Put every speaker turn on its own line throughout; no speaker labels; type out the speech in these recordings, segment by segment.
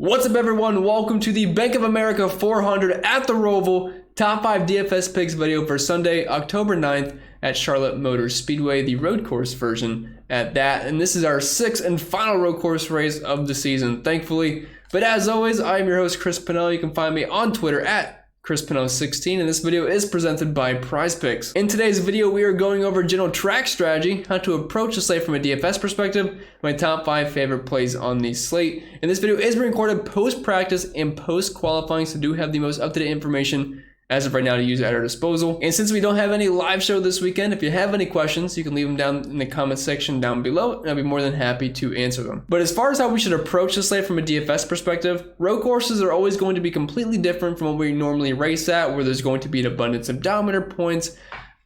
What's up, everyone? Welcome to the Bank of America 400 at the Roval Top 5 DFS Picks video for Sunday, October 9th at Charlotte Motor Speedway, the road course version at that. And this is our sixth and final road course race of the season, thankfully. But as always, I'm your host, Chris Pennell. You can find me on Twitter at ChrisPennell16, and this video is presented by PrizePicks. In today's video, we are going over general track strategy, how to approach the slate from a DFS perspective, my top 5 favorite plays on the slate. And this video is being recorded post-practice and post-qualifying, so do have the most up-to-date information as of right now to use at our disposal. And since we don't have any live show this weekend, if you have any questions, you can leave them down in the comment section down below, and I'll be more than happy to answer them. But as far as how we should approach the slate from a DFS perspective, road courses are always going to be completely different from what we normally race at, where there's going to be an abundance of dominator points.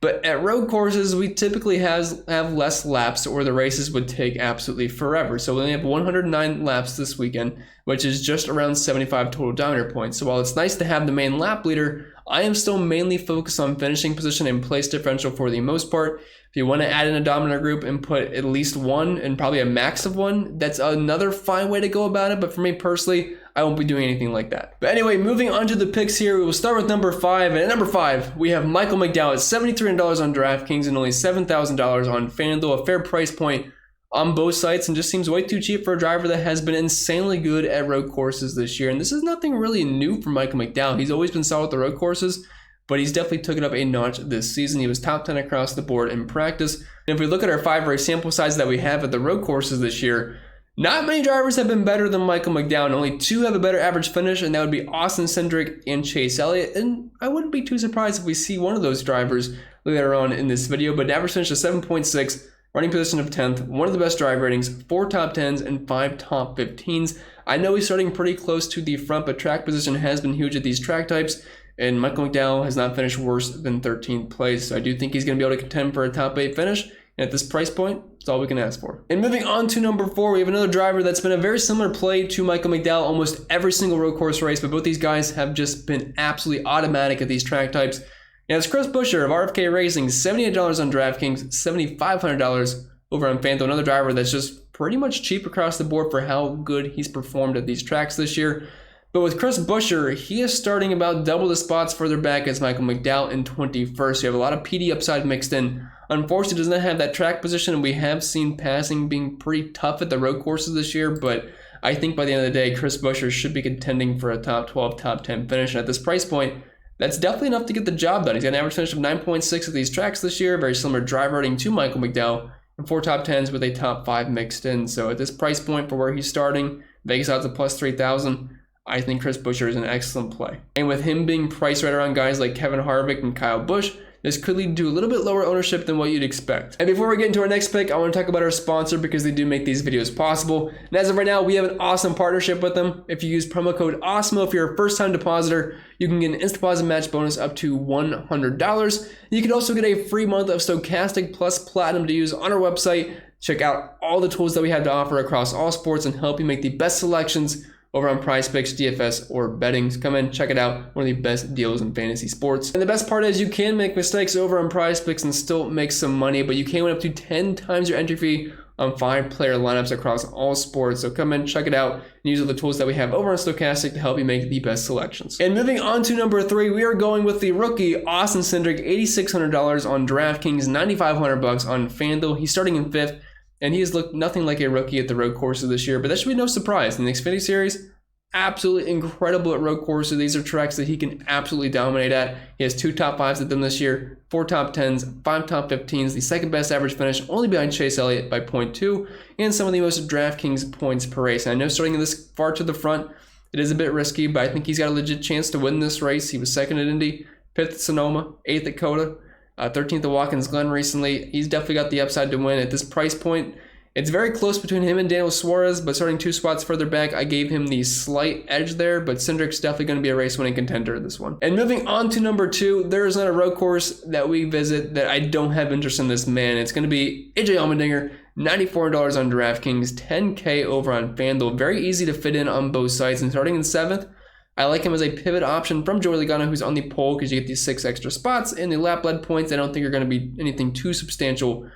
But at road courses, we typically have less laps, or the races would take absolutely forever. So we only have 109 laps this weekend, which is just around 75 total dominator points. So while it's nice to have the main lap leader, I am still mainly focused on finishing position and place differential for the most part. If you want to add in a dominator group and put at least one and probably a max of one, that's another fine way to go about it. But for me personally, I won't be doing anything like that. But anyway, moving on to the picks here, we will start with number 5. And at number 5, we have Michael McDowell at $7,300 on DraftKings and only $7,000 on FanDuel, a fair price point on both sites, and just seems way too cheap for a driver that has been insanely good at road courses this year. And this is nothing really new for Michael McDowell. He's always been solid at the road courses, but he's definitely took it up a notch this season. He was top 10 across the board in practice. And if we look at our 5 race sample size that we have at the road courses this year, not many drivers have been better than Michael McDowell, and only 2 have a better average finish, and that would be Austin Cindric and Chase Elliott. And I wouldn't be too surprised if we see one of those drivers later on in this video, but an average finish of 7.6, running position of 10th, one of the best drive ratings, 4 top 10s and 5 top 15s. I know he's starting pretty close to the front, but track position has been huge at these track types, and Michael McDowell has not finished worse than 13th place. So I do think he's going to be able to contend for a top 8 finish, and at this price point, it's all we can ask for. And moving on to number 4, we have another driver that's been a very similar play to Michael McDowell almost every single road course race, but both these guys have just been absolutely automatic at these track types. And it's Chris Buescher of RFK Racing, $78 on DraftKings, $7,500 over on FanDuel, another driver that's just pretty much cheap across the board for how good he's performed at these tracks this year. But with Chris Buescher, he is starting about double the spots further back as Michael McDowell in 21st. You have a lot of PD upside mixed in. Unfortunately, does not have that track position, and we have seen passing being pretty tough at the road courses this year, but I think by the end of the day, Chris Buescher should be contending for a top 12, top 10 finish. And at this price point, that's definitely enough to get the job done. He's got an average finish of 9.6 at these tracks this year, very similar drive rating to Michael McDowell, and 4 top 10s with a top 5 mixed in. So at this price point for where he's starting, Vegas odds of plus 3,000, I think Chris Buescher is an excellent play. And with him being priced right around guys like Kevin Harvick and Kyle Busch, this could lead to a little bit lower ownership than what you'd expect. And before we get into our next pick, I want to talk about our sponsor because they do make these videos possible. And as of right now, we have an awesome partnership with them. If you use promo code OSMO, if you're a first-time depositor, you can get an instant deposit match bonus up to $100. You can also get a free month of Stokastic Plus Platinum to use on our website. Check out all the tools that we have to offer across all sports and help you make the best selections over on PrizePicks, DFS, or betting. So come in, check it out. One of the best deals in fantasy sports. And the best part is you can make mistakes over on PrizePicks and still make some money, but you can win up to 10 times your entry fee on 5-player lineups across all sports. So come in, check it out, and use all the tools that we have over on Stokastic to help you make the best selections. And moving on to number 3, we are going with the rookie Austin Cindric, $8,600 on DraftKings, $9,500 on FanDuel. He's starting in 5th. And he has looked nothing like a rookie at the road courses this year, but that should be no surprise. In the Xfinity Series, absolutely incredible at road courses. These are tracks that he can absolutely dominate at. He has 2 top 5s at them this year, 4 top 10s, 5 top 15s, the second best average finish, only behind Chase Elliott by 0.2, and some of the most DraftKings points per race. And I know starting this far to the front, it is a bit risky, but I think he's got a legit chance to win this race. He was 2nd at Indy, 5th at Sonoma, 8th at Coda, 13th at Watkins Glen recently. He's definitely got the upside to win at this price point. It's very close between him and Daniel Suarez, but starting 2 spots further back, I gave him the slight edge there, but Cindric's definitely going to be a race-winning contender in this one. And moving on to number 2, there is not a road course that we visit that I don't have interest in this man. It's going to be Allmendinger, $94 on DraftKings, $10K over on FanDuel. Very easy to fit in on both sides, and starting in 7th, I like him as a pivot option from Joey Logano, who's on the pole because you get these 6 extra spots, and the lap-led points I don't think are going to be anything too substantial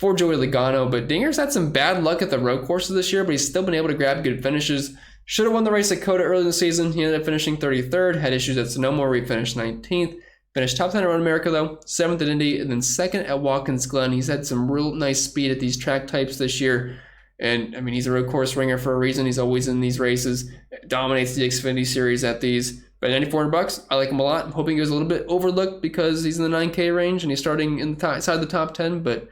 for Joey Logano. But Dinger's had some bad luck at the road courses this year, but he's still been able to grab good finishes. Should have won the race at Coda early in the season. He ended up finishing 33rd, had issues at Sonoma where he finished 19th. Finished top 10 at Road America though, 7th at Indy, and then 2nd at Watkins Glen. He's had some real nice speed at these track types this year. And I mean, he's a road course ringer for a reason. He's always in these races, dominates the Xfinity series at these. But $9,400, I like him a lot. I'm hoping he goes a little bit overlooked because he's in the 9K range and he's starting inside the top 10, but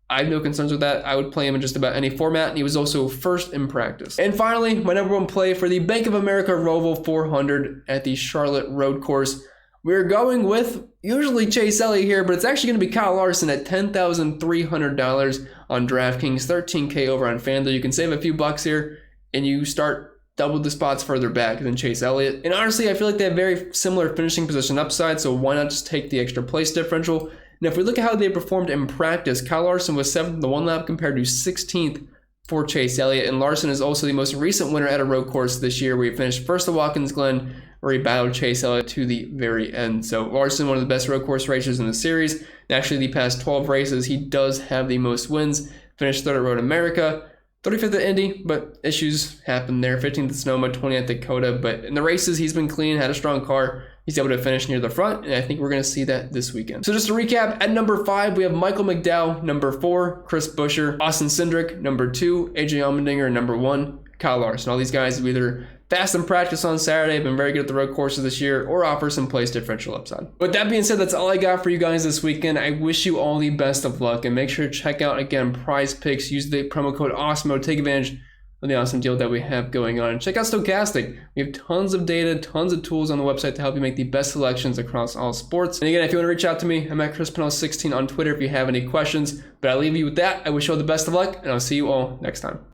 I have no concerns with that. I would play him in just about any format, and he was also first in practice. And finally, my number one play for the Bank of America Roval 400 at the Charlotte Road Course. We're going with usually Chase Elliott here, but it's actually going to be Kyle Larson at $10,300 on DraftKings, 13K over on FanDuel. You can save a few bucks here, and you start double the spots further back than Chase Elliott. And honestly, I feel like they have very similar finishing position upside, so why not just take the extra place differential? Now, if we look at how they performed in practice, Kyle Larson was 7th in the one lap compared to 16th for Chase Elliott. And Larson is also the most recent winner at a road course this year, where he finished first at Watkins Glen, where he battled Chase Elliott to the very end. So Larson, one of the best road course racers in the series. And actually, the past 12 races, he does have the most wins. Finished 3rd at Road America, 35th at Indy, but issues happened there. 15th at Sonoma, 20th at Coda. But in the races, he's been clean, had a strong car. He's able to finish near the front, and I think we're going to see that this weekend. So just to recap, at number 5, we have Michael McDowell, number 4, Chris Buescher, Austin Cindric, number 2, AJ Allmendinger, number 1, Kyle Larson. All these guys have either fast in practice on Saturday, have been very good at the road courses this year, or offer some place differential upside. With that being said, that's all I got for you guys this weekend. I wish you all the best of luck, and make sure to check out, again, Prize Picks. Use the promo code AWESEMO. Take advantage of the awesome deal that we have going on. And check out Stokastic. We have tons of data, tons of tools on the website to help you make the best selections across all sports. And again, if you want to reach out to me, I'm at ChrisPennell16 on Twitter if you have any questions. But I'll leave you with that. I wish you all the best of luck, and I'll see you all next time.